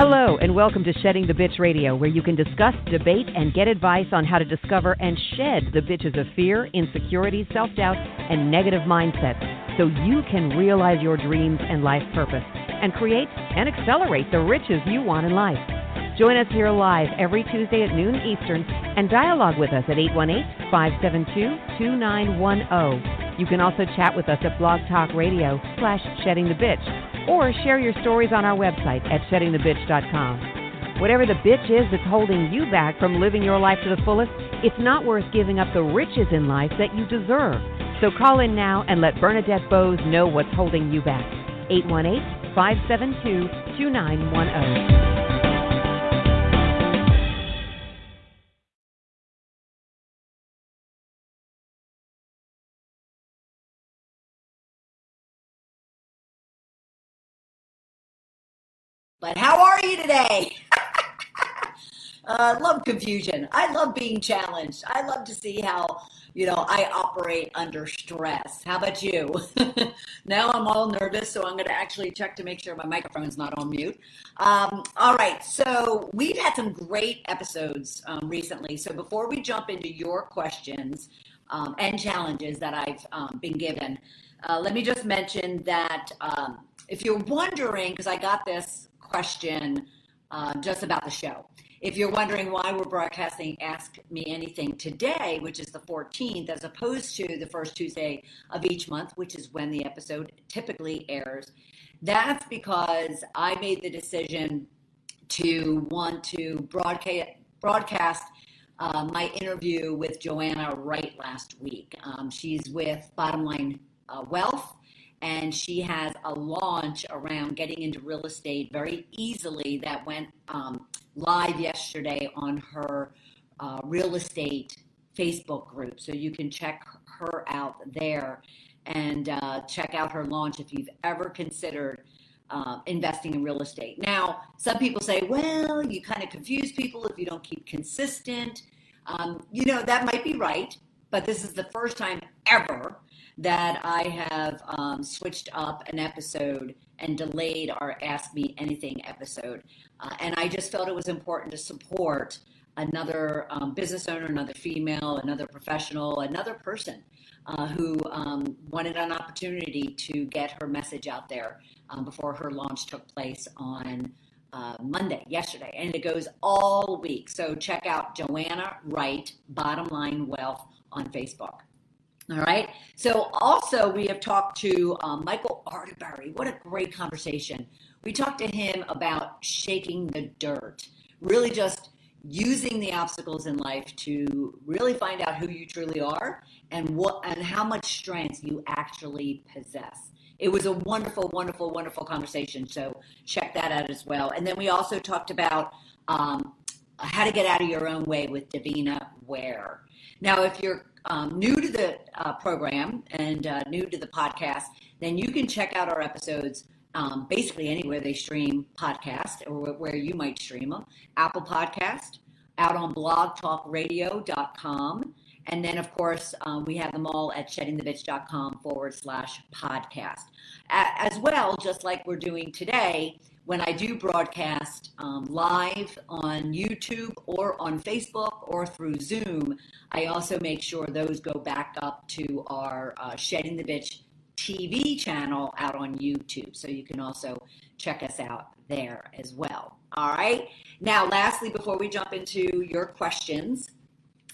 Hello, and welcome to Shedding the Bitch Radio, where you can discuss, debate, and get advice on how to discover and shed the bitches of fear, insecurity, self-doubt, and negative mindsets so you can realize your dreams and life purpose and create and accelerate the riches you want in life. Join us here live every Tuesday at noon Eastern and dialogue with us at 818-572-2910. You can also chat with us at Blog Talk Radio /SheddingTheBitch or share your stories on our website at SheddingTheBitch.com. Whatever the bitch is that's holding you back from living your life to the fullest, it's not worth giving up the riches in life that you deserve. So call in now and let Bernadette Boas know what's holding you back. 818-572-2910. But how are you today? Love confusion. I love being challenged. I love to see how, I operate under stress. How about you? Now I'm all nervous, so I'm going to actually check to make sure my microphone's not on mute. All right, so we've had some great episodes recently. So before we jump into your questions and challenges that I've been given, let me just mention that if you're wondering, because I got this question just about the show. If you're wondering why we're broadcasting Ask Me Anything today, which is the 14th, as opposed to the first Tuesday of each month, which is when the episode typically airs, that's because I made the decision to want to broadcast my interview with Joanna Wright last week. She's with Bottom Line Wealth. And she has a launch around getting into real estate very easily that went live yesterday on her real estate Facebook group. So you can check her out there and check out her launch if you've ever considered investing in real estate. Now, some people say, well, you kind of confuse people if you don't keep consistent. That might be right, but this is the first time ever that I have switched up an episode and delayed our Ask Me Anything episode. And I just felt it was important to support another business owner, another female, another professional, another person who wanted an opportunity to get her message out there before her launch took place on yesterday. And it goes all week. So check out Joanna Wright, Bottom Line Wealth on Facebook. All right. So also we have talked to Michael Arterbury. What a great conversation. We talked to him about shaking the dirt, really just using the obstacles in life to really find out who you truly are and how much strength you actually possess. It was a wonderful, wonderful, wonderful conversation. So check that out as well. And then we also talked about how to get out of your own way with Davina Ware. Now, if you're new to the program and new to the podcast, then you can check out our episodes basically anywhere they stream podcast or where you might stream them. Apple Podcast, out on blogtalkradio.com. And then, of course, we have them all at sheddingthebitch.com/podcast. As well, just like we're doing today, when I do broadcast live on YouTube or on Facebook or through Zoom, I also make sure those go back up to our Shedding the Bitch TV channel out on YouTube. So you can also check us out there as well. All right. Now, lastly, before we jump into your questions,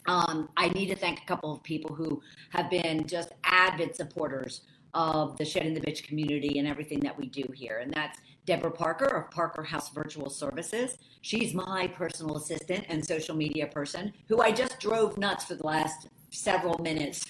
I need to thank a couple of people who have been just avid supporters of the Shedding the Bitch community and everything that we do here. And that's Deborah Parker of Parker House Virtual Services. She's my personal assistant and social media person who I just drove nuts for the last several minutes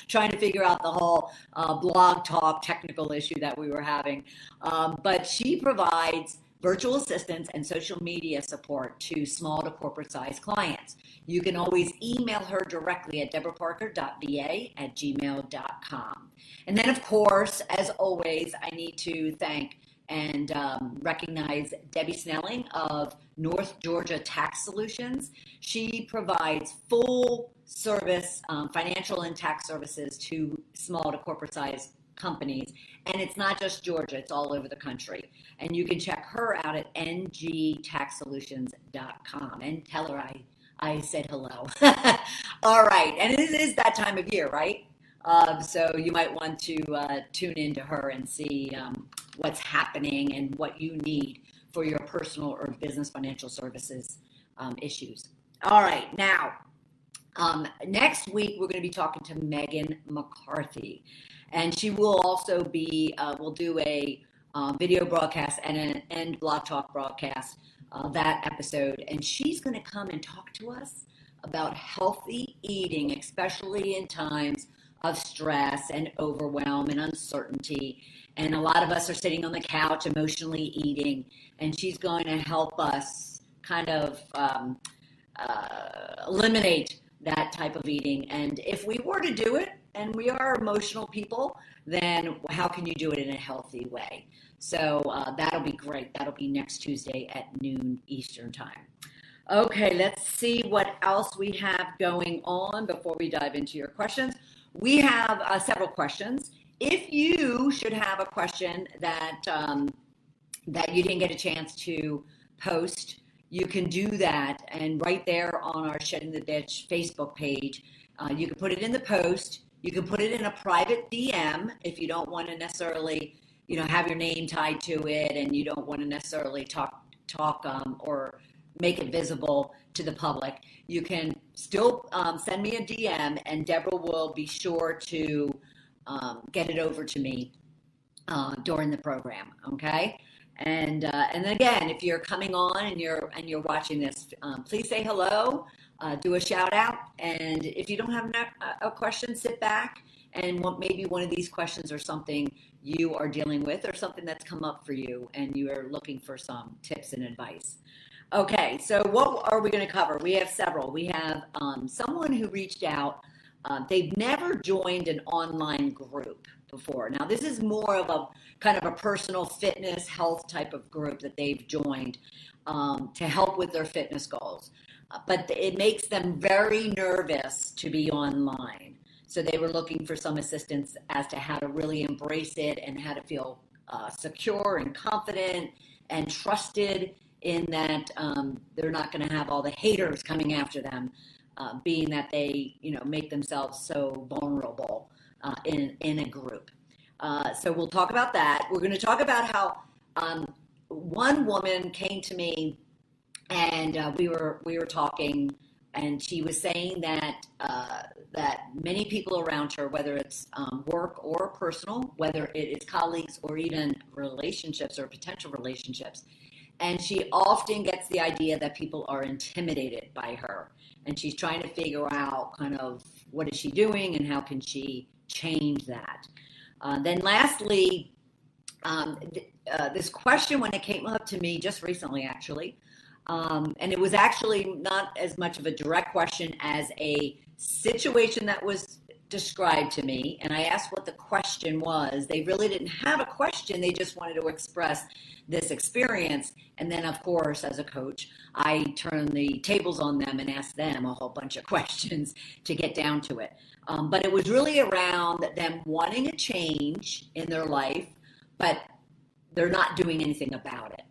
trying to figure out the whole blog talk technical issue that we were having. But she provides virtual assistance and social media support to small to corporate size clients. You can always email her directly at deborahparker.ba@gmail.com. And then, of course, as always, I need to thank and recognize Debbie Snelling of North Georgia Tax Solutions. She provides full service financial and tax services to small to corporate size companies. And it's not just Georgia, it's all over the country. And you can check her out at ngtaxsolutions.com and tell her I said hello. All right. And it is that time of year, right? So you might want to tune into her and see what's happening and what you need for your personal or business financial services issues. All right. Now, next week, we're going to be talking to Megan McCarthy. And she will also be, we'll do a video broadcast and Blog Talk broadcast that episode. And she's going to come and talk to us about healthy eating, especially in times of stress and overwhelm and uncertainty. And a lot of us are sitting on the couch emotionally eating. And she's going to help us kind of eliminate that type of eating. And if we were to do it, and we are emotional people, then how can you do it in a healthy way? So that'll be great. That'll be next Tuesday at noon Eastern time. Okay, let's see what else we have going on before we dive into your questions. We have several questions. If you should have a question that you didn't get a chance to post, you can do that. And right there on our Shedding the Ditch Facebook page, you can put it in the post. You can put it in a private DM if you don't want to necessarily, have your name tied to it, and you don't want to necessarily talk or make it visible to the public. You can still send me a DM, and Deborah will be sure to get it over to me during the program. Okay. And again, if you're coming on and you're watching this, please say hello. Do a shout out, and if you don't have a question, sit back and maybe one of these questions or something you are dealing with or something that's come up for you and you are looking for some tips and advice. Okay, so what are we going to cover? We have several. We have someone who reached out. They've never joined an online group before. Now, this is more of a kind of a personal fitness health type of group that they've joined to help with their fitness goals. But it makes them very nervous to be online. So they were looking for some assistance as to how to really embrace it and how to feel secure and confident and trusted in that they're not going to have all the haters coming after them, being that they, make themselves so vulnerable in a group. So we'll talk about that. We're going to talk about how one woman came to me. And we were talking, and she was saying that that many people around her, whether it's work or personal, whether it is colleagues or even relationships or potential relationships, and she often gets the idea that people are intimidated by her, and she's trying to figure out kind of what is she doing and how can she change that. Then lastly, this question when it came up to me just recently, actually. And it was actually not as much of a direct question as a situation that was described to me. And I asked what the question was. They really didn't have a question. They just wanted to express this experience. And then, of course, as a coach, I turn the tables on them and ask them a whole bunch of questions to get down to it. But it was really around them wanting a change in their life, but they're not doing anything about it.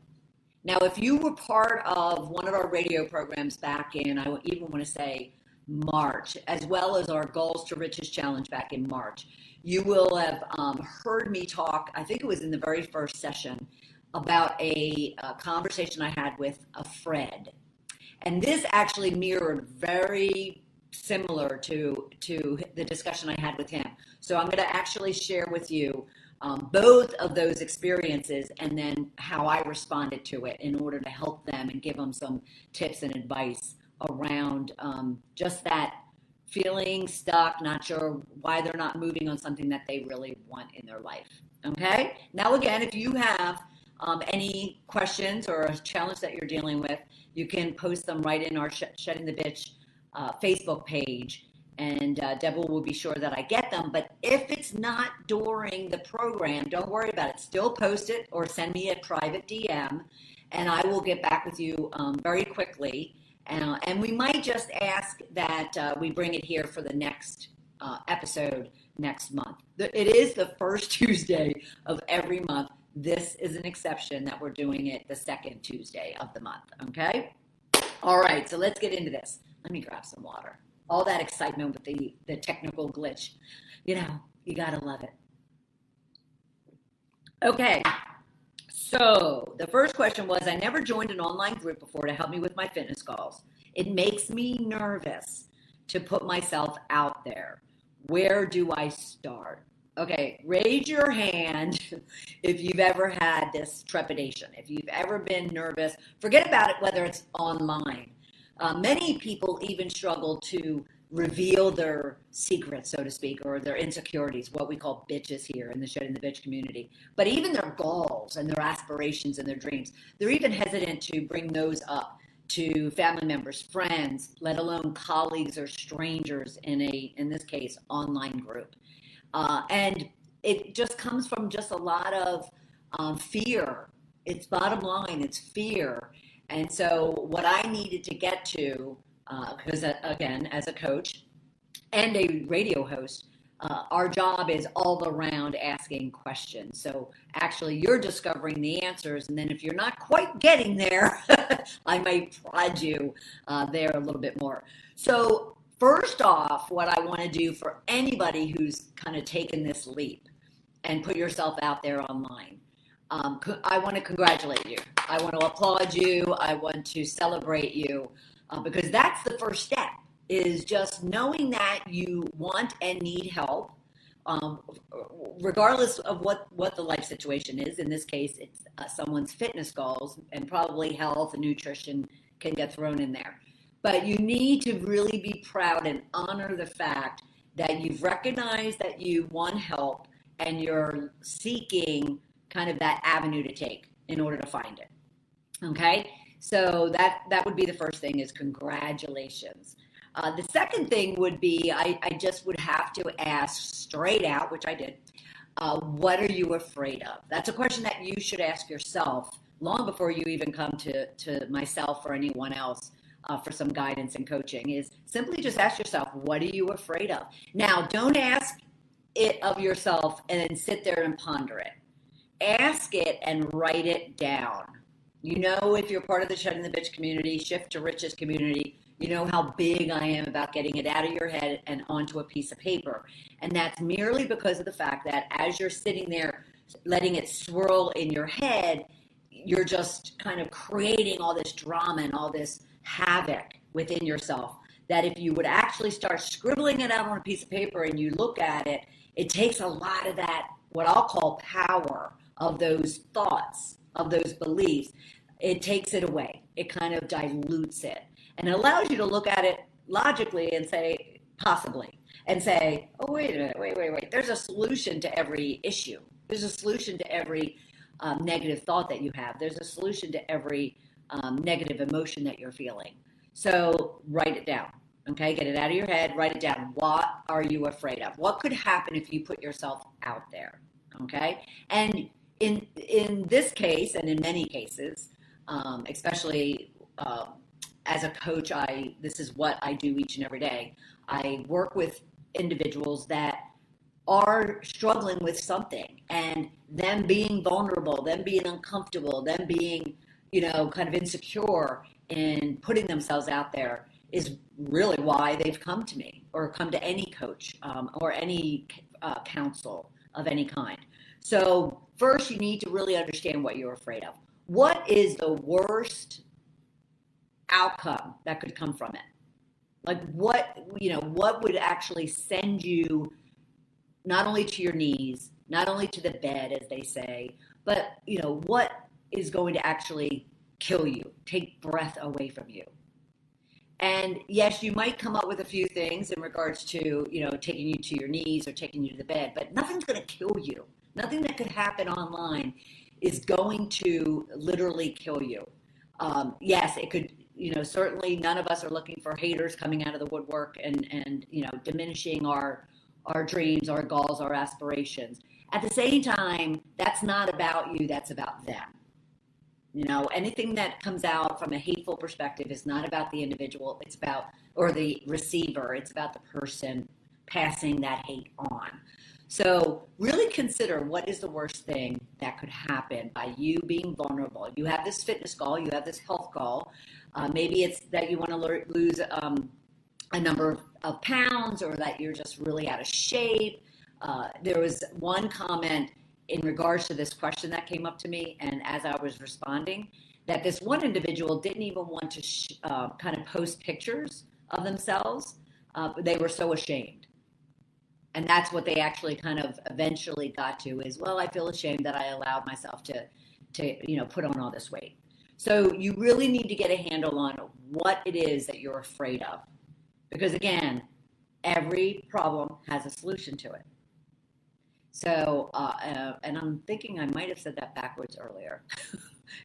Now, if you were part of one of our radio programs back in, I even want to say March, as well as our Goals to Riches Challenge back in March, you will have heard me talk, I think it was in the very first session, about a conversation I had with a Fred. And this actually mirrored very similar to the discussion I had with him. So I'm going to actually share with you both of those experiences and then how I responded to it in order to help them and give them some tips and advice around just that feeling stuck, not sure why they're not moving on something that they really want in their life. Okay? Now, again, if you have any questions or a challenge that you're dealing with, you can post them right in our Shedding the Bitch Facebook page. And Deborah will be sure that I get them. But if it's not during the program, don't worry about it. Still post it or send me a private DM, and I will get back with you very quickly. And we might just ask that we bring it here for the next episode next month. It is the first Tuesday of every month. This is an exception that we're doing it the second Tuesday of the month, okay? All right, so let's get into this. Let me grab some water. All that excitement with the technical glitch. You know, you gotta love it. Okay, so the first question was, I never joined an online group before to help me with my fitness goals. It makes me nervous to put myself out there. Where do I start? Okay, raise your hand if you've ever had this trepidation, if you've ever been nervous. Forget about it whether it's online. Many people even struggle to reveal their secrets, so to speak, or their insecurities, what we call bitches here in the Shedding the Bitch community. But even their goals and their aspirations and their dreams, they're even hesitant to bring those up to family members, friends, let alone colleagues or strangers in this case, online group. And it just comes from just a lot of fear. It's bottom line, it's fear. And so what I needed to get to, because again, as a coach and a radio host, our job is all around asking questions. So actually you're discovering the answers. And then if you're not quite getting there, I might prod you there a little bit more. So first off, what I want to do for anybody who's kind of taken this leap and put yourself out there online, I want to congratulate you. I want to applaud you. I want to celebrate you because that's the first step, is just knowing that you want and need help, regardless of what the life situation is. In this case, it's someone's fitness goals, and probably health and nutrition can get thrown in there. But you need to really be proud and honor the fact that you've recognized that you want help and you're seeking kind of that avenue to take in order to find it. Okay? So that would be the first thing, is congratulations. The second thing would be, I just would have to ask straight out, which I did, what are you afraid of? That's a question that you should ask yourself long before you even come to myself or anyone else for some guidance and coaching, is simply just ask yourself, what are you afraid of? Now, don't ask it of yourself and then sit there and ponder it. Ask it and write it down. You know, if you're part of the Shedding the Bitch community, Shift to Riches community, you know how big I am about getting it out of your head and onto a piece of paper. And that's merely because of the fact that as you're sitting there letting it swirl in your head, you're just kind of creating all this drama and all this havoc within yourself, that if you would actually start scribbling it out on a piece of paper and you look at it, it takes a lot of that, what I'll call power of those thoughts, of those beliefs. It takes it away. It kind of dilutes it and allows you to look at it logically and say, possibly, and say, oh, wait a minute, wait. There's a solution to every issue. There's a solution to every negative thought that you have. There's a solution to every negative emotion that you're feeling. So write it down, okay? Get it out of your head, write it down. What are you afraid of? What could happen if you put yourself out there, okay? And in this case, and in many cases, especially as a coach, this is what I do each and every day. I work with individuals that are struggling with something, and them being vulnerable, them being uncomfortable, them being, kind of insecure and putting themselves out there is really why they've come to me or come to any coach or any counsel of any kind. So first, you need to really understand what you're afraid of. What is the worst outcome that could come from it? Like what would actually send you not only to your knees, not only to the bed, as they say, but, what is going to actually kill you, take breath away from you? And yes, you might come up with a few things in regards to, taking you to your knees or taking you to the bed, but nothing's going to kill you. Nothing that could happen online is going to literally kill you. Yes, it could, certainly none of us are looking for haters coming out of the woodwork and diminishing our dreams, our goals, our aspirations. At the same time, that's not about you, that's about them. Anything that comes out from a hateful perspective is not about the individual, it's about, or the receiver, it's about the person, passing that hate on. So really consider what is the worst thing that could happen by you being vulnerable. You have this fitness goal, you have this health goal. Maybe it's that you want to lose a number of pounds, or that you're just really out of shape. There was one comment in regards to this question that came up to me, and as I was responding, that this one individual didn't even want to kind of post pictures of themselves. They were so ashamed. And that's what they actually kind of eventually got to is, well, I feel ashamed that I allowed myself to put on all this weight. So you really need to get a handle on what it is that you're afraid of. Because again, every problem has a solution to it. So, and I'm thinking I might have said that backwards earlier.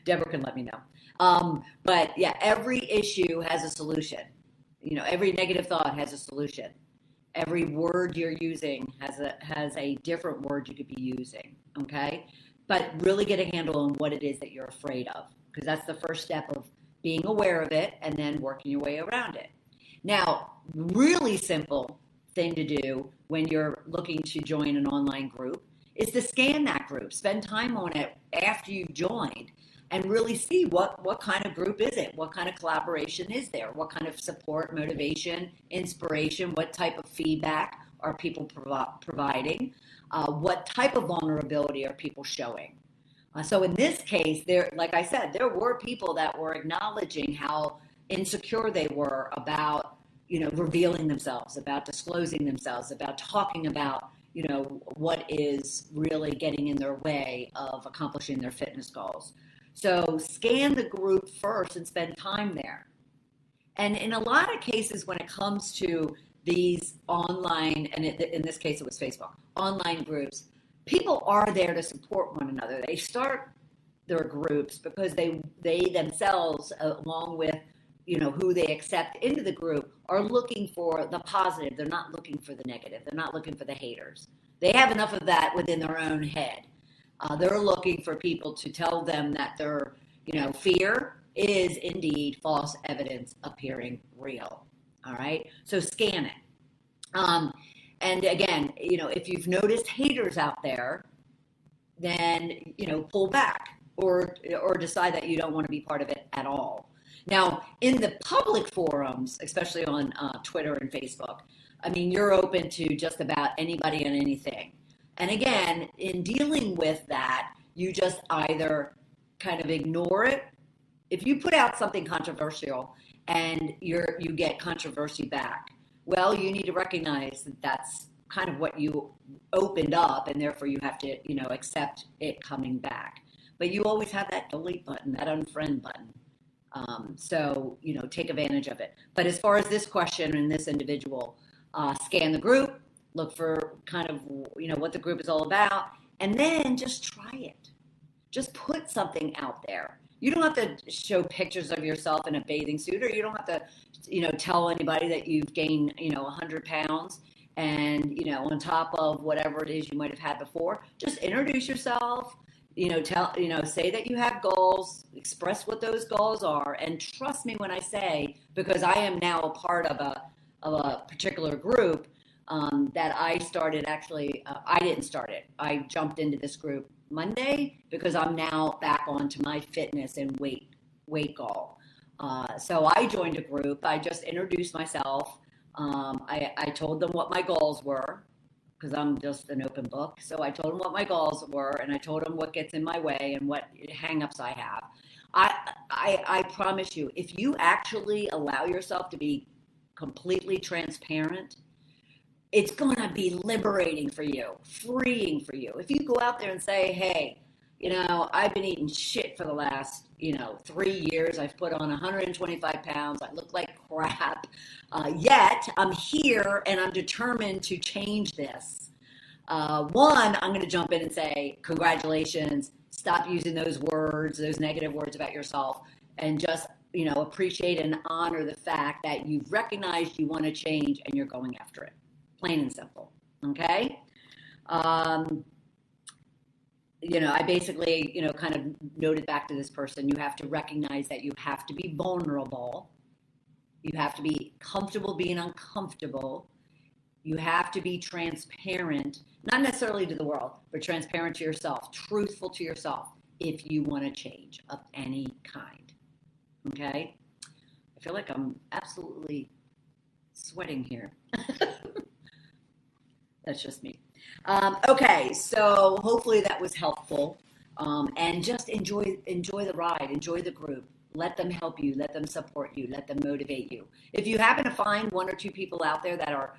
Deborah can let me know. But yeah, every issue has a solution. Every negative thought has a solution. Every word you're using has a different word you could be using, okay? But really get a handle on what it is that you're afraid of, because that's the first step of being aware of it and then working your way around it. Now, really simple thing to do when you're looking to join an online group is to scan that group. Spend time on it after you've joined and really see what kind of group is it? What kind of collaboration is there? What kind of support, motivation, inspiration? What type of feedback are people providing? What type of vulnerability are people showing? So in this case, like I said, there were people that were acknowledging how insecure they were about, revealing themselves, about disclosing themselves, about talking about, what is really getting in their way of accomplishing their fitness goals. So scan the group first and spend time there. And in a lot of cases, when it comes to these online, and in this case, it was Facebook, online groups, people are there to support one another. They start their groups because they themselves, along with, who they accept into the group, are looking for the positive. They're not looking for the negative. They're not looking for the haters. They have enough of that within their own head. They're looking for people to tell them that their, fear is indeed false evidence appearing real. All right. So scan it. And again, if you've noticed haters out there, then, pull back or decide that you don't want to be part of it at all. Now, in the public forums, especially on Twitter and Facebook, you're open to just about anybody and anything. And again, in dealing with that, you just either kind of ignore it. If you put out something controversial and you get controversy back, well, you need to recognize that that's kind of what you opened up, and therefore you have to, accept it coming back. But you always have that delete button, that unfriend button. So, take advantage of it. But as far as this question and this individual, scan the group, look for kind of, what the group is all about, and then just try it. Just put something out there. You don't have to show pictures of yourself in a bathing suit, or you don't have to, tell anybody that you've gained, 100 pounds and, on top of whatever it is you might have had before. Just introduce yourself, say that you have goals, express what those goals are, and trust me when I say, because I am now a part of a particular group, that I started actually, I didn't start it. I jumped into this group Monday because I'm now back onto my fitness and weight goal. So I joined a group. I just introduced myself. I told them what my goals were, because I'm just an open book. So I told them what my goals were, and I told them what gets in my way and what hangups I have. I promise you, if you actually allow yourself to be completely transparent, it's going to be liberating for you, freeing for you. If you go out there and say, hey, I've been eating shit for the last, 3 years. I've put on 125 pounds. I look like crap. Yet I'm here and I'm determined to change this. One, I'm going to jump in and say, congratulations. Stop using those words, those negative words about yourself, and just, appreciate and honor the fact that you've recognized you want to change and you're going after it. Plain and simple. Okay. I basically, kind of noted back to this person, you have to recognize that you have to be vulnerable. You have to be comfortable being uncomfortable. You have to be transparent, not necessarily to the world, but transparent to yourself, truthful to yourself if you want to change of any kind. Okay? I feel like I'm absolutely sweating here. That's just me. Okay, so hopefully that was helpful. And just enjoy the ride, enjoy the group. Let them help you, let them support you, let them motivate you. If you happen to find one or two people out there that are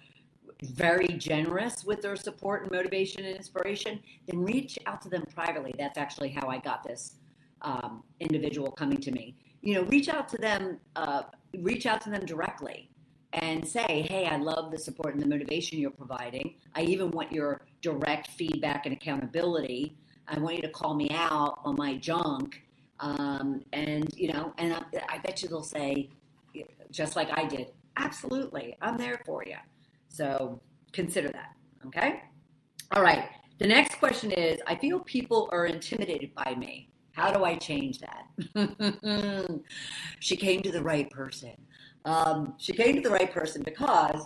very generous with their support and motivation and inspiration, then reach out to them privately. That's actually how I got this individual coming to me. Reach out to them directly and say, hey, I love the support and the motivation you're providing. I even want your direct feedback and accountability. I want you to call me out on my junk. And I bet you they'll say, just like I did, absolutely, I'm there for you. So consider that, okay? All right, the next question is, I feel people are intimidated by me. How do I change that? She came to the right person. She came to the right person because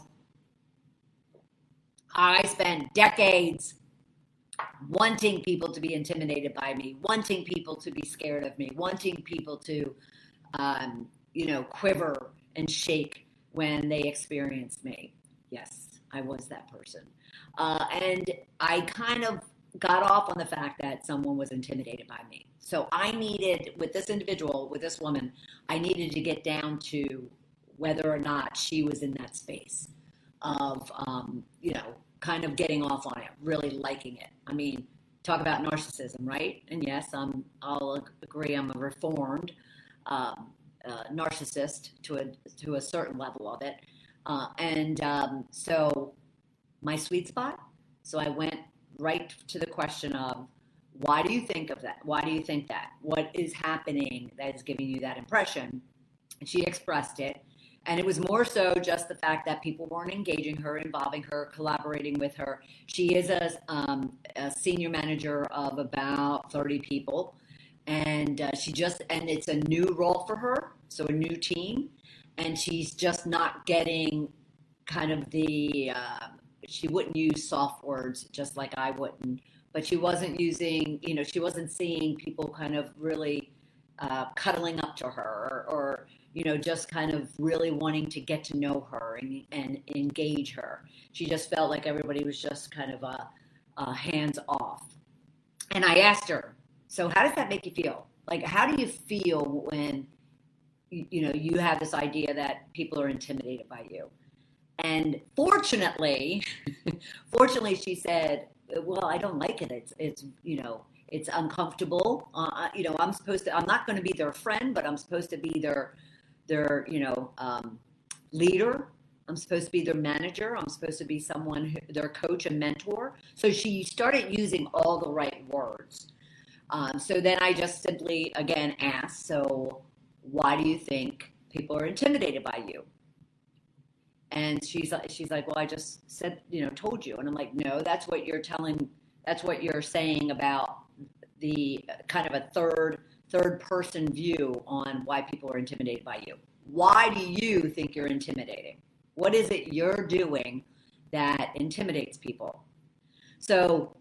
I spent decades wanting people to be intimidated by me, wanting people to be scared of me, wanting people to, quiver and shake when they experienced me. Yes, I was that person. And I kind of got off on the fact that someone was intimidated by me. So I needed, with this individual, with this woman, I needed to get down to whether or not she was in that space of, kind of getting off on it, really liking it. I mean, talk about narcissism, right? And yes, I'll agree I'm a reformed narcissist to a certain level of it. So my sweet spot, so I went right to the question of, why do you think of that? Why do you think that? What is happening that is giving you that impression? And she expressed it. And it was more so just the fact that people weren't engaging her, involving her, collaborating with her. She is a senior manager of about 30 people. And and it's a new role for her, so a new team. And she's just not getting kind of she wouldn't use soft words just like I wouldn't. But she wasn't using, she wasn't seeing people kind of really cuddling up to her or just kind of really wanting to get to know her and engage her. She just felt like everybody was just kind of hands off. And I asked her, so how does that make you feel? Like, how do you feel when, you have this idea that people are intimidated by you? And fortunately, she said, well, I don't like it. It's uncomfortable. I'm not going to be their friend, but I'm supposed to be their leader. I'm supposed to be their manager. I'm supposed to be their coach and mentor. So she started using all the right words. So then I just simply, again, asked, so why do you think people are intimidated by you? And she's like, well, I just said, told you. And I'm like, no, that's what you're saying about the kind of a third person view on why people are intimidated by you. Why do you think you're intimidating? What is it you're doing that intimidates people? So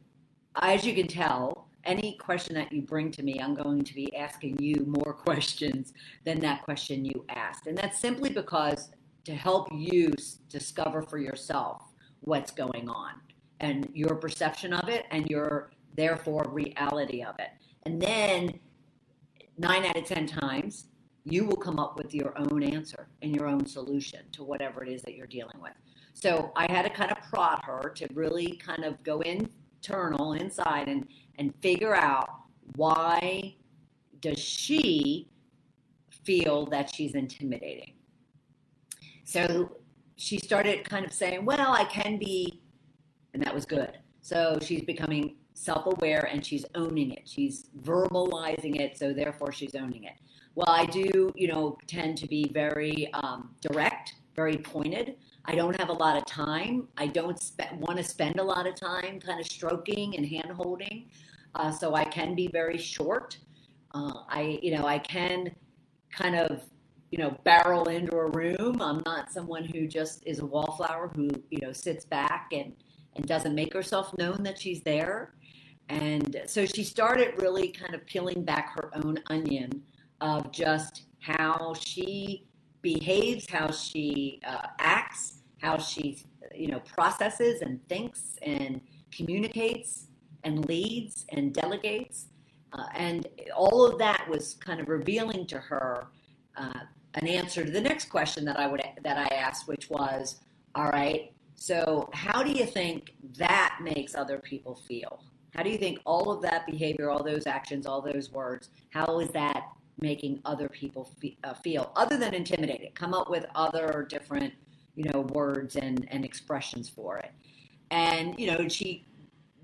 as you can tell, any question that you bring to me, I'm going to be asking you more questions than that question you asked. And that's simply because to help you discover for yourself what's going on and your perception of it and your, therefore, reality of it. And then 9 out of 10 times, you will come up with your own answer and your own solution to whatever it is that you're dealing with. So I had to kind of prod her to really kind of go internal, inside, and figure out, why does she feel that she's intimidating? So she started kind of saying, well, I can be, and that was good. So she's becoming self-aware and she's owning it. She's verbalizing it, so therefore she's owning it. Well, I do, tend to be very direct, very pointed. I don't have a lot of time. I don't want to spend a lot of time kind of stroking and hand-holding. So I can be very short. I can kind of barrel into a room. I'm not someone who just is a wallflower who, sits back and doesn't make herself known that she's there. And so she started really kind of peeling back her own onion of just how she behaves, how she acts, how she, processes and thinks and communicates and leads and delegates. And all of that was kind of revealing to her an answer to the next question that I asked, which was, all right, so how do you think that makes other people feel? How do you think all of that behavior, all those actions, all those words, how is that making other people feel, other than intimidated? Come up with other different, words and expressions for it. And, she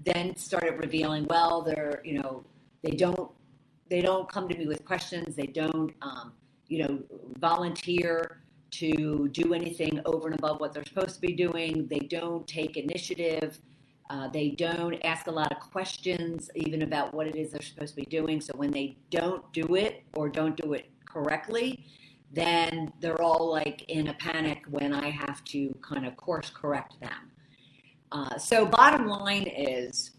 then started revealing, well, they don't come to me with questions. They don't, volunteer to do anything over and above what they're supposed to be doing. They don't take initiative. They don't ask a lot of questions, even about what it is they're supposed to be doing. So when they don't do it or don't do it correctly, then they're all like in a panic when I have to kind of course correct them. So bottom line is,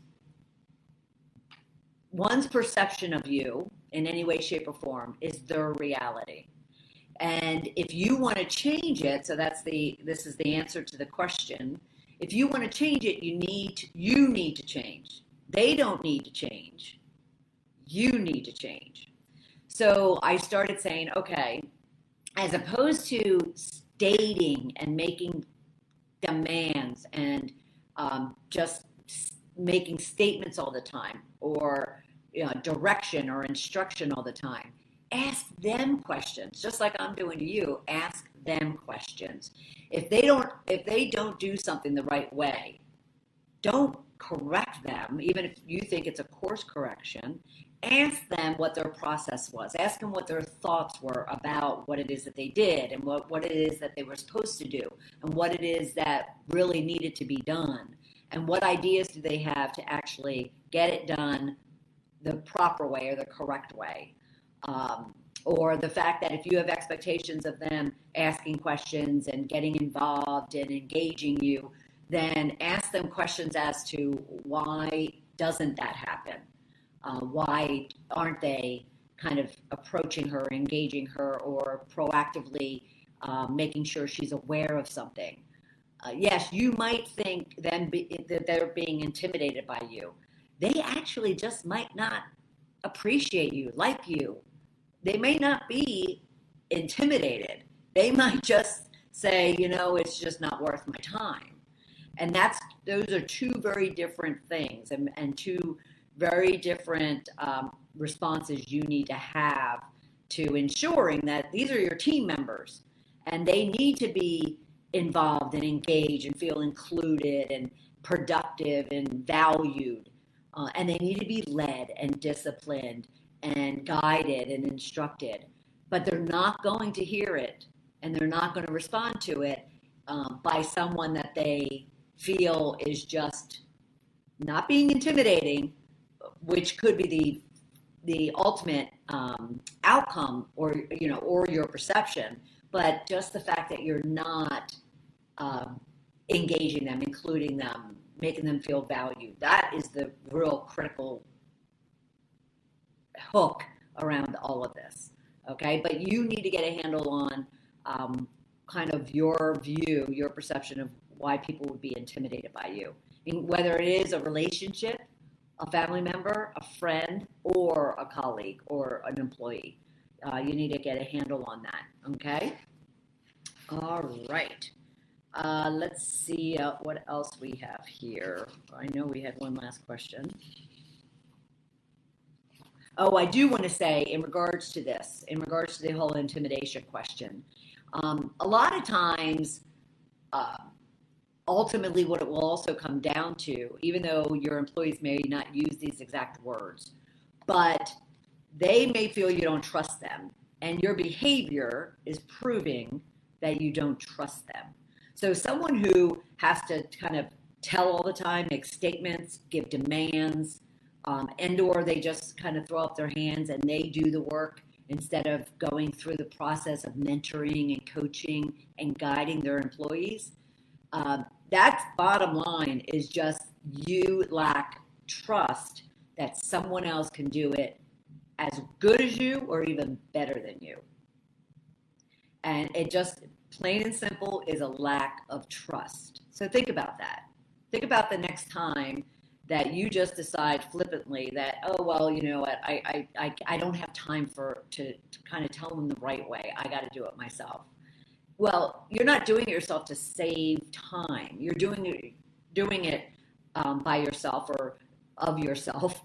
one's perception of you in any way, shape, or form is their reality. And if you want to change it, so this is the answer to the question. If you want to change it, you need to change. They don't need to change. You need to change. So I started saying, okay, as opposed to stating and making demands and just making statements all the time, or direction or instruction all the time, ask them questions, just like I'm doing to you. Ask them questions. If they don't do something the right way, don't correct them, even if you think it's a course correction. Ask them what their process was. Ask them what their thoughts were about what it is that they did, and what it is that they were supposed to do, and what it is that really needed to be done, and what ideas do they have to actually get it done the proper way or the correct way. Or the fact that if you have expectations of them asking questions and getting involved and engaging you, then ask them questions as to why doesn't that happen? Why aren't they kind of approaching her, engaging her, or proactively making sure she's aware of something? Yes, you might think that they're being intimidated by you. They actually just might not appreciate you, like you. They may not be intimidated. They might just say, it's just not worth my time. And those are two very different things, and two very different responses you need to have to ensuring that these are your team members, and they need to be involved and engaged and feel included and productive and valued. And they need to be led and disciplined and guided and instructed. But they're not going to hear it, and they're not going to respond to it by someone that they feel is just not being intimidating, which could be the ultimate outcome, or your perception. But just the fact that you're not engaging them, including them, making them feel valued, that is the real critical hook around all of this. Okay, but you need to get a handle on kind of your view, your perception of why people would be intimidated by you, whether it is a relationship, a family member, a friend, or a colleague, or an employee. You need to get a handle on that. Okay. All right. Let's see what else we have here. I know we had one last question. Oh, I do want to say in regards to the whole intimidation question, a lot of times, ultimately what it will also come down to, even though your employees may not use these exact words, but they may feel you don't trust them, and your behavior is proving that you don't trust them. So someone who has to kind of tell all the time, make statements, give demands, and or they just kind of throw up their hands and they do the work instead of going through the process of mentoring and coaching and guiding their employees. That's bottom line, is just you lack trust that someone else can do it as good as you or even better than you. And it just, plain and simple, is a lack of trust. So think about that. Think about the next time that you just decide flippantly that, oh, well, you know what, I don't have time to kind of tell them the right way. I got to do it myself. Well, you're not doing it yourself to save time. You're doing it by yourself or of yourself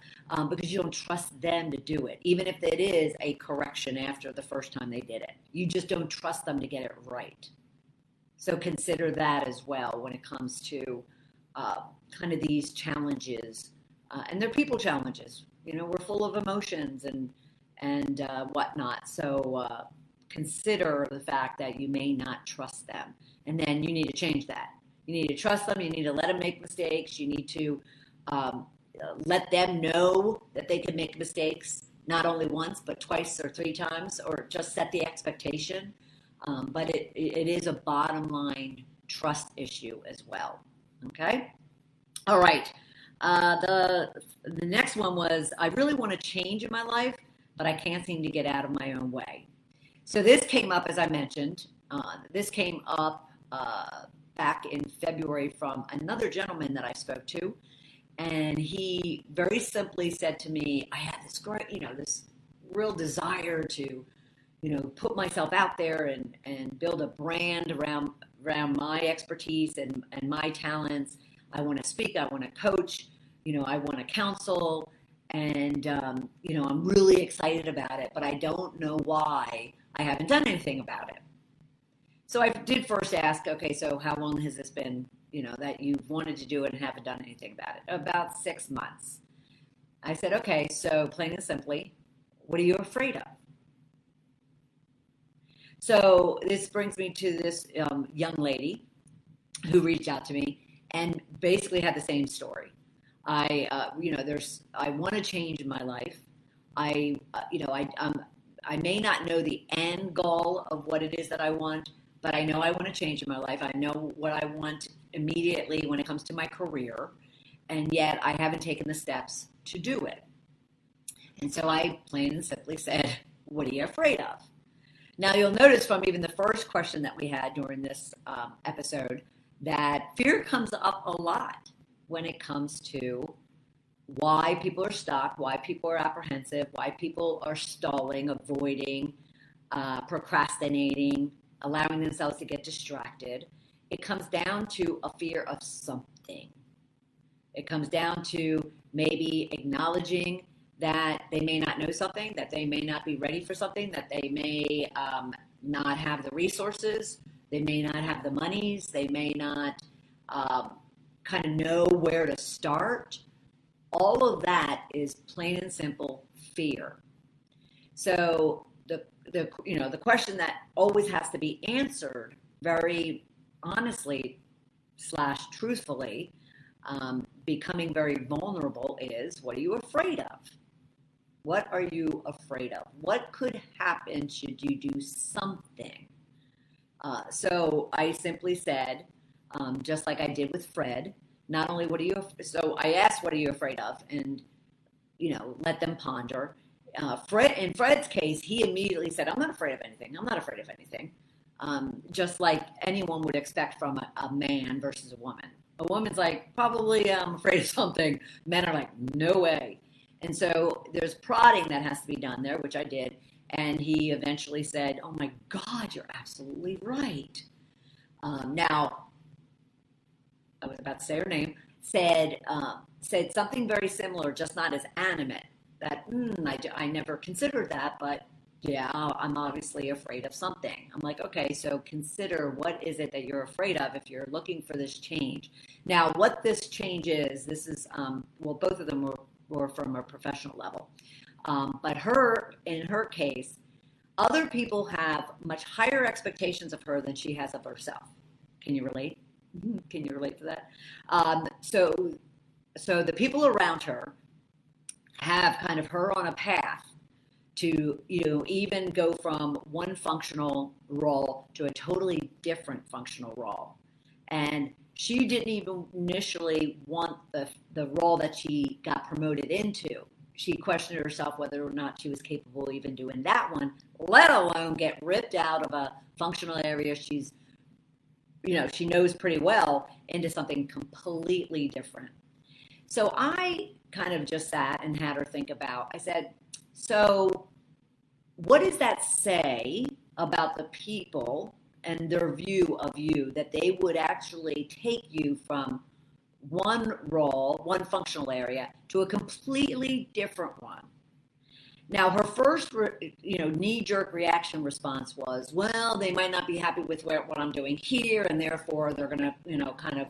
because you don't trust them to do it, even if it is a correction after the first time they did it. You just don't trust them to get it right. So consider that as well when it comes to kind of these challenges, and they're people challenges. You know, we're full of emotions and whatnot. So consider the fact that you may not trust them, and then you need to change that. You need to trust them. You need to let them make mistakes. You need to let them know that they can make mistakes, not only once, but twice or three times, or just set the expectation. But it is a bottom line trust issue as well. Okay. All right. The next one was, I really want to change in my life, but I can't seem to get out of my own way. So this came up, as I mentioned, this came up back in February from another gentleman that I spoke to. And he very simply said to me, I had this great, this real desire to, put myself out there and build a brand around my expertise and my talents. I want to speak, I want to coach, I want to counsel, and, I'm really excited about it, but I don't know why I haven't done anything about it. So I did first ask, okay, so how long has this been, that you've wanted to do it and haven't done anything about it? About 6 months. I said, okay, so plain and simply, what are you afraid of? So this brings me to this young lady who reached out to me and basically had the same story. I want to change in my life. I may not know the end goal of what it is that I want, but I know I want to change in my life. I know what I want immediately when it comes to my career, and yet I haven't taken the steps to do it. And so I plain and simply said, what are you afraid of? Now, you'll notice from even the first question that we had during this episode that fear comes up a lot when it comes to why people are stuck, why people are apprehensive, why people are stalling, avoiding, procrastinating, allowing themselves to get distracted. It comes down to a fear of something. It comes down to maybe acknowledging that they may not know something, that they may not be ready for something, that they may not have the resources, they may not have the monies, they may not kind of know where to start. All of that is plain and simple fear. So the question that always has to be answered very honestly / truthfully, becoming very vulnerable, is, what are you afraid of? What are you afraid of? What could happen should you do something? So I simply said, just like I did with Fred, not only so I asked, what are you afraid of? And, let them ponder. In Fred's case, he immediately said, I'm not afraid of anything. I'm not afraid of anything. Just like anyone would expect from a man versus a woman. A woman's like, probably I'm afraid of something. Men are like, no way. And so there's prodding that has to be done there, which I did. And he eventually said, oh my God, you're absolutely right. Now, I was about to say her name, said something very similar, just not as animate. That, I never considered that, but yeah, I'm obviously afraid of something. I'm like, okay, so consider, what is it that you're afraid of if you're looking for this change? Now, what this change is, this is, both of them were from a professional level. But in her case, other people have much higher expectations of her than she has of herself. Can you relate? Can you relate to that? So the people around her have kind of her on a path to, even go from one functional role to a totally different functional role. And she didn't even initially want the role that she got promoted into. She questioned herself whether or not she was capable of even doing that one, let alone get ripped out of a functional area she knows pretty well into something completely different. So I kind of just sat and had her think about, I said, so what does that say about the people and their view of you, that they would actually take you from one role, one functional area, to a completely different one? Now, her first, knee-jerk reaction response was, well, they might not be happy with what I'm doing here, and therefore they're going to,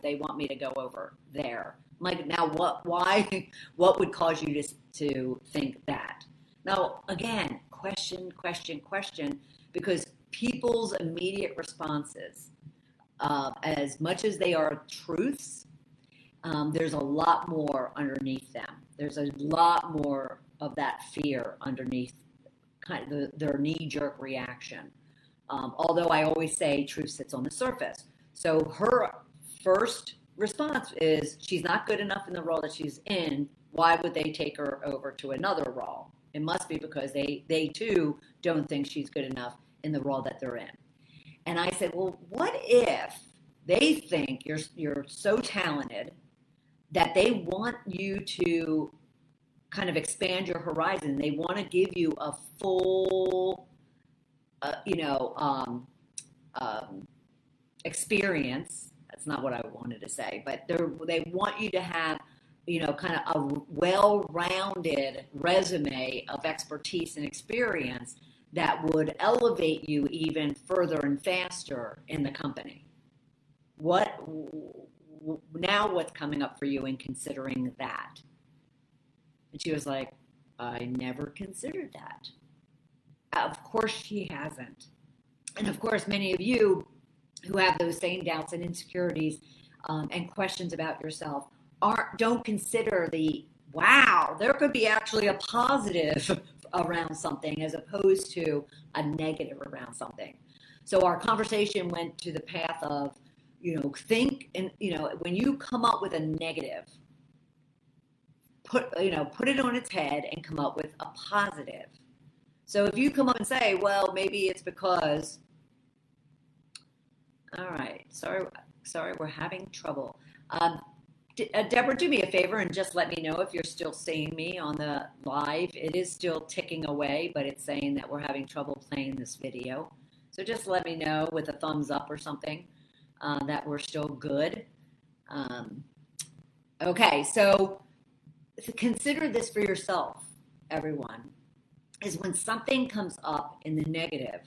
they want me to go over there. I'm like, now what would cause you to think that? Now, again, question, because people's immediate responses, as much as they are truths, there's a lot more underneath them. There's a lot more of that fear underneath kind of their knee-jerk reaction. Although I always say truth sits on the surface. So her first response is, she's not good enough in the role that she's in. Why would they take her over to another role? It must be because they too don't think she's good enough in the role that they're in. And I said, well, what if they think you're so talented that they want you to kind of expand your horizon? They want to give you a full, experience. That's not what I wanted to say, but they want you to have, kind of a well-rounded resume of expertise and experience that would elevate you even further and faster in the company. What's coming up for you in considering that? And she was like, I never considered that. Of course she hasn't. And of course, many of you who have those same doubts and insecurities and questions about yourself don't consider there could be actually a positive around something as opposed to a negative around something. So our conversation went to the path of, think, and, when you come up with a negative, put it on its head and come up with a positive. So if you come up and say, well, maybe it's because, all right, sorry, we're having trouble. Deborah, do me a favor and just let me know if you're still seeing me on the live. It is still ticking away, but it's saying that we're having trouble playing this video. So just let me know with a thumbs up or something that we're still good. Okay, so consider this for yourself, everyone, is when something comes up in the negative,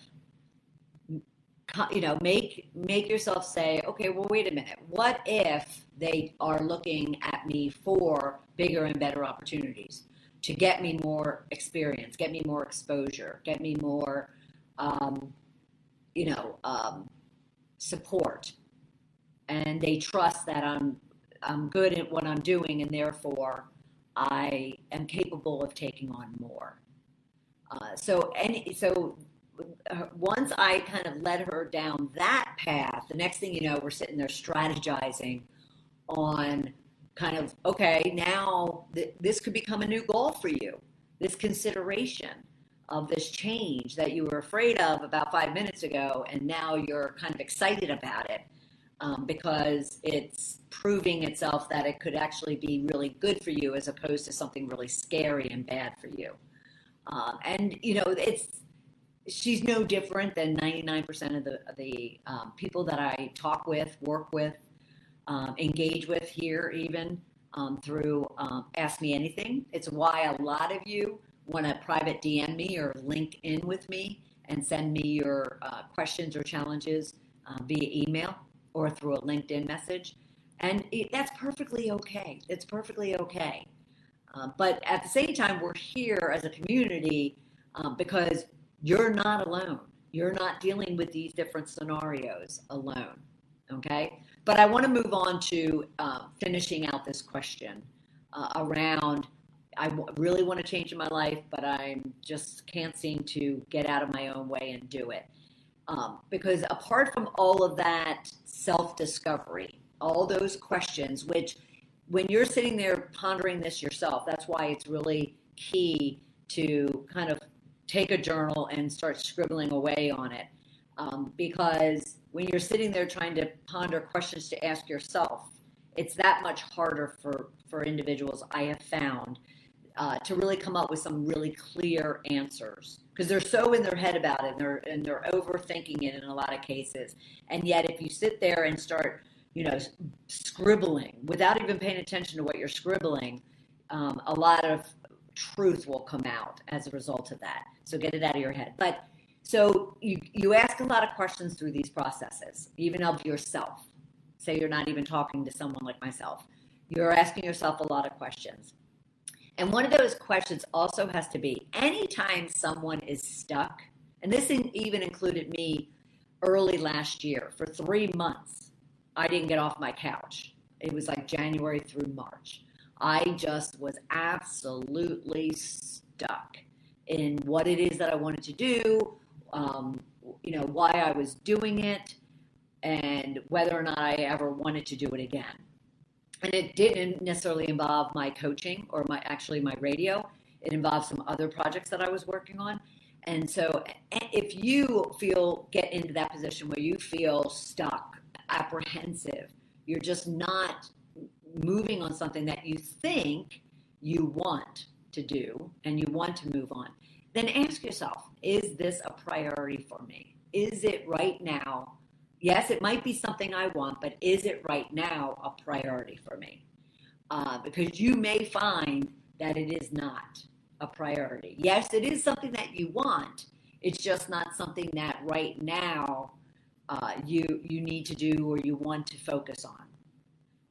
make yourself say, okay, well, wait a minute. What if they are looking at me for bigger and better opportunities to get me more experience, get me more exposure, get me more, support. And they trust that I'm good at what I'm doing, and therefore I am capable of taking on more. Once I kind of led her down that path, the next thing you know, we're sitting there strategizing on kind of, okay, now this could become a new goal for you. This consideration of this change that you were afraid of about 5 minutes ago, and now you're kind of excited about it because it's proving itself that it could actually be really good for you as opposed to something really scary and bad for you. She's no different than 99% of the people that I talk with, work with, engage with here even through Ask Me Anything. It's why a lot of you want to private DM me or link in with me and send me your questions or challenges via email or through a LinkedIn message. And that's perfectly okay. It's perfectly okay. But at the same time, we're here as a community because you're not alone. You're not dealing with these different scenarios alone, okay? But I want to move on to finishing out this question around really want to change in my life, but I just can't seem to get out of my own way and do it. Because apart from all of that self-discovery, all those questions, which when you're sitting there pondering this yourself, that's why it's really key to kind of take a journal and start scribbling away on it. Because when you're sitting there trying to ponder questions to ask yourself, it's that much harder for individuals, I have found, to really come up with some really clear answers, because they're so in their head about it, and they're overthinking it in a lot of cases. And yet, if you sit there and start, scribbling without even paying attention to what you're scribbling, a lot of truth will come out as a result of that. So get it out of your head. But so you ask a lot of questions through these processes, even of yourself. Say you're not even talking to someone like myself. You're asking yourself a lot of questions. And one of those questions also has to be, anytime someone is stuck, and this even included me early last year, for 3 months, I didn't get off my couch. It was like January through March. I just was absolutely stuck in what it is that I wanted to do, why I was doing it, and whether or not I ever wanted to do it again. And it didn't necessarily involve my coaching or my radio. It involved some other projects that I was working on. And so if you get into that position where you feel stuck, apprehensive, you're just not moving on something that you think you want to do and you want to move on, then ask yourself, is this a priority for me? Is it right now? Yes, it might be something I want, but is it right now a priority for me? Because you may find that it is not a priority. Yes, it is something that you want. It's just not something that right now you need to do or you want to focus on.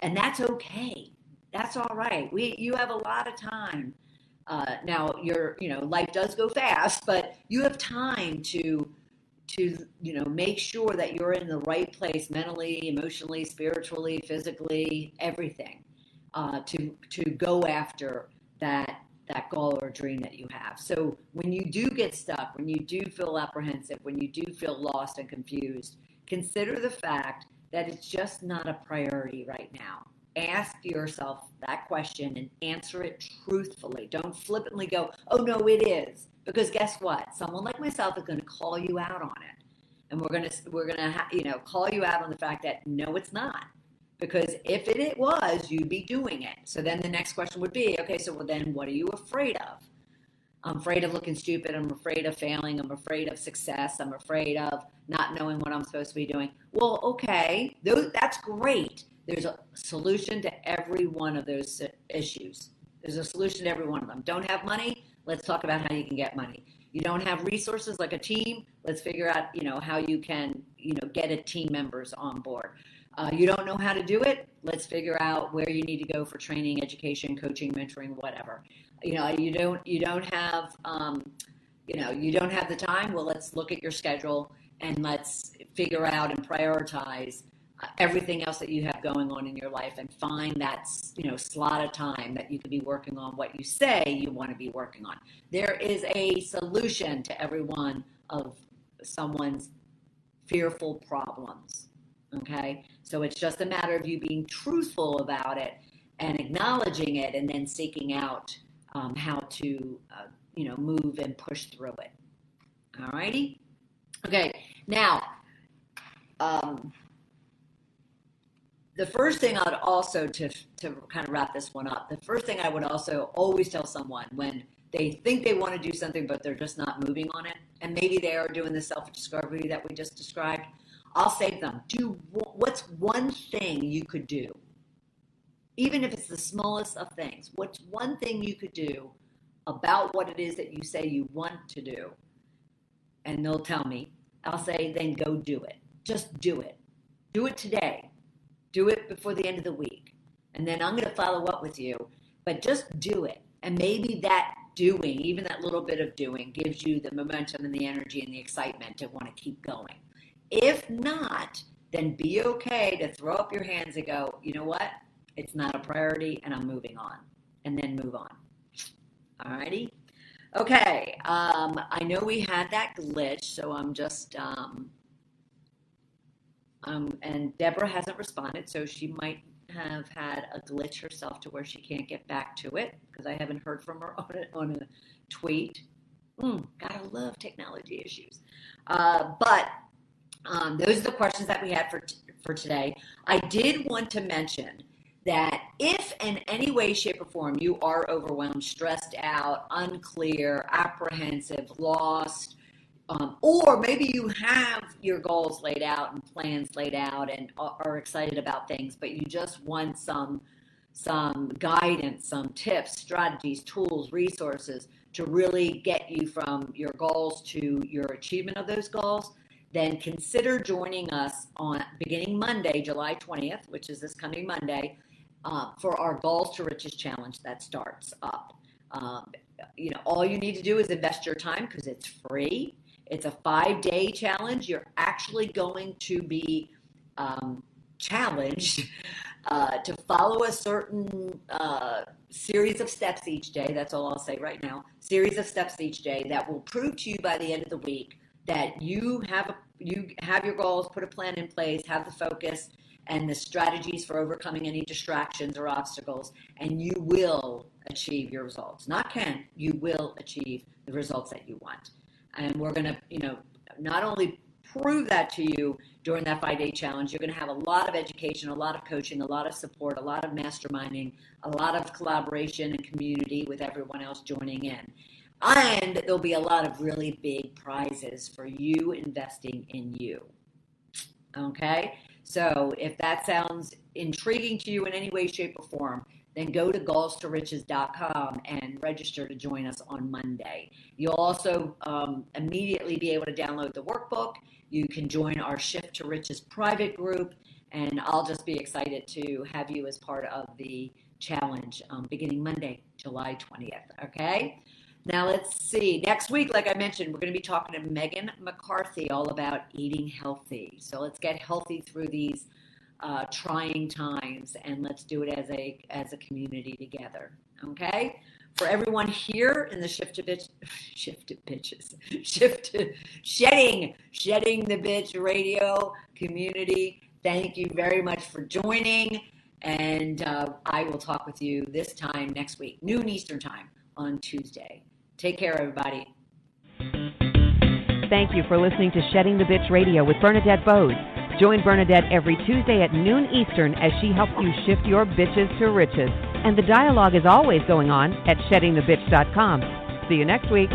And that's okay. That's all right. You have a lot of time. Now your life does go fast, but you have time to make sure that you're in the right place mentally, emotionally, spiritually, physically, everything, to go after that goal or dream that you have. So when you do get stuck, when you do feel apprehensive, when you do feel lost and confused, consider the fact that it's just not a priority right now. Ask yourself that question and answer it truthfully. Don't flippantly go, oh no, it is. Because guess what? Someone like myself is going to call you out on it. And we're going to call you out on the fact that no, it's not. Because if it was, you'd be doing it. So then the next question would be, okay, so then what are you afraid of? I'm afraid of looking stupid. I'm afraid of failing. I'm afraid of success. I'm afraid of not knowing what I'm supposed to be doing. Well, okay, that's great. There's a solution to every one of those issues. There's a solution to every one of them. Don't have money? Let's talk about how you can get money. You don't have resources like a team? Let's figure out, how you can, get a team members on board. You don't know how to do it? Let's figure out where you need to go for training, education, coaching, mentoring, whatever. You don't have the time. Well, let's look at your schedule and let's figure out and prioritize everything else that you have going on in your life and find that, slot of time that you could be working on what you say you want to be working on. There is a solution to every one of someone's fearful problems. Okay. So it's just a matter of you being truthful about it and acknowledging it and then seeking out how to, move and push through it. All righty. Okay. Now, the first thing I'd also, to kind of wrap this one up, the first thing I would also always tell someone when they think they want to do something, but they're just not moving on it, and maybe they are doing the self-discovery that we just described, I'll say to them, what's one thing you could do? Even if it's the smallest of things, what's one thing you could do about what it is that you say you want to do? And they'll tell me. I'll say, then go do it. Just do it. Do it today. Do it before the end of the week. And then I'm going to follow up with you. But just do it. And maybe that doing, even that little bit of doing, gives you the momentum and the energy and the excitement to want to keep going. If not, then be okay to throw up your hands and go, you know what? It's not a priority and I'm moving on. And then move on. Alrighty. Okay. I know we had that glitch, so I'm just and Deborah hasn't responded, so she might have had a glitch herself to where she can't get back to it because I haven't heard from her on a tweet. Gotta love technology issues. But those are the questions that we had for today. I did want to mention that if in any way, shape, or form you are overwhelmed, stressed out, unclear, apprehensive, lost, or maybe you have your goals laid out and plans laid out and are excited about things, but you just want some guidance, some tips, strategies, tools, resources to really get you from your goals to your achievement of those goals, then consider joining us on beginning Monday, July 20th, which is this coming Monday, for our Goals to Riches Challenge that starts up. All you need to do is invest your time because it's free. It's a 5-day challenge. You're actually going to be challenged to follow a certain series of steps each day. That's all I'll say right now. Series of steps each day that will prove to you by the end of the week that you have your goals, put a plan in place, have the focus and the strategies for overcoming any distractions or obstacles, and you will achieve your results. Not can, you will achieve the results that you want. And we're going to, not only prove that to you during that 5-day challenge, you're going to have a lot of education, a lot of coaching, a lot of support, a lot of masterminding, a lot of collaboration and community with everyone else joining in. And there'll be a lot of really big prizes for you investing in you. Okay? So if that sounds intriguing to you in any way, shape, or form, then go to goalstoriches.com and register to join us on Monday. You'll also immediately be able to download the workbook. You can join our Shift to Riches private group, and I'll just be excited to have you as part of the challenge beginning Monday, July 20th, okay? Now let's see. Next week, like I mentioned, we're going to be talking to Megan McCarthy all about eating healthy. So let's get healthy through these trying times, and let's do it as a community together. Okay? For everyone here in the Shift to Shedding the Bitch Radio community, thank you very much for joining, and I will talk with you this time next week, noon Eastern time on Tuesday. Take care, everybody. Thank you for listening to Shedding the Bitch Radio with Bernadette Boas. Join Bernadette every Tuesday at noon Eastern as she helps you shift your bitches to riches. And the dialogue is always going on at sheddingthebitch.com. See you next week.